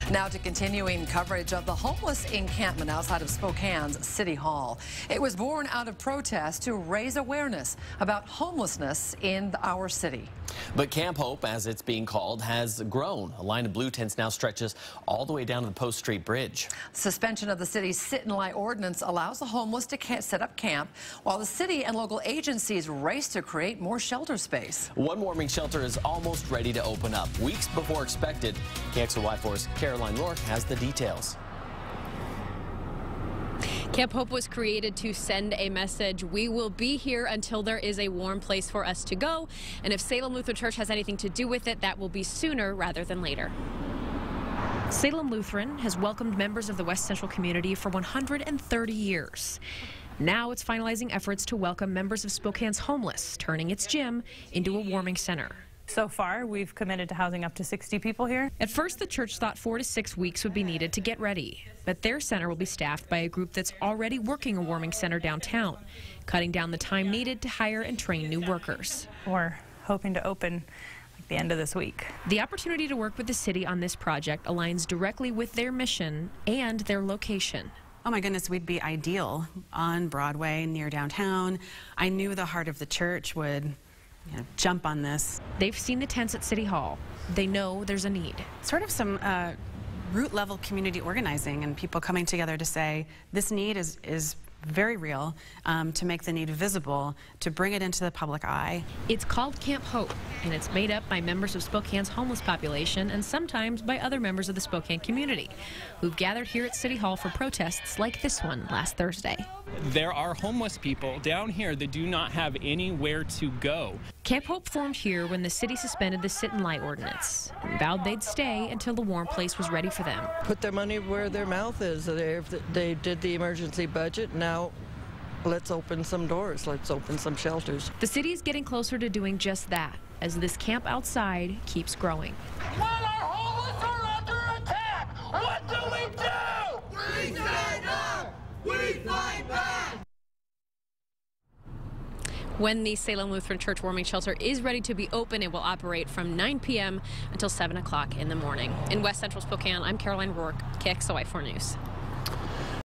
Now to continuing coverage of the homeless encampment outside of Spokane's City Hall. It was born out of protest to raise awareness about homelessness in our city. But Camp Hope, as it's being called, has grown. A line of blue tents now stretches all the way down to the Post Street Bridge. Suspension of the city's sit-and-lie ordinance allows the homeless to set up camp, while the city and local agencies race to create more shelter space. One warming shelter is almost ready to open up. Weeks before expected, KXLY4's Caroline Rourke has the details. Camp Hope was created to send a message. We will be here until there is a warm place for us to go. And if Salem Lutheran Church has anything to do with it, that will be sooner rather than later. Salem Lutheran has welcomed members of the West Central community for 130 years. Now it's finalizing efforts to welcome members of Spokane's homeless, turning its gym into a warming center. So far, we've committed to housing up to 60 people here. At first, the church thought 4 to 6 weeks would be needed to get ready, but their center will be staffed by a group that's already working a warming center downtown, cutting down the time needed to hire and train new workers. We're hoping to open at the end of this week. The opportunity to work with the city on this project aligns directly with their mission and their location. Oh my goodness, we'd be ideal on Broadway near downtown. I knew the heart of the church would jump on this. They've seen the tents at City Hall. They know there's a need. Sort of some root level community organizing and people coming together to say this need is very real, to make the need visible, to bring it into the public eye. It's called Camp Hope, and it's made up by members of Spokane's homeless population and sometimes by other members of the Spokane community who've gathered here at City Hall for protests like this one last Thursday. There are homeless people down here that do not have anywhere to go. Camp Hope formed here when the city suspended the sit-and-lie ordinance and vowed they'd stay until the warm place was ready for them. Put their money where their mouth is. They did the emergency budget. Now let's open some doors. Let's open some shelters. The city is getting closer to doing just that as this camp outside keeps growing. When our homeless are under attack, what do we do? We stand up! We fight back! When the Salem Lutheran Church warming shelter is ready to be open, it will operate from 9 p.m. until 7 o'clock in the morning. In West Central Spokane, I'm Caroline Rourke, KXLY4 News.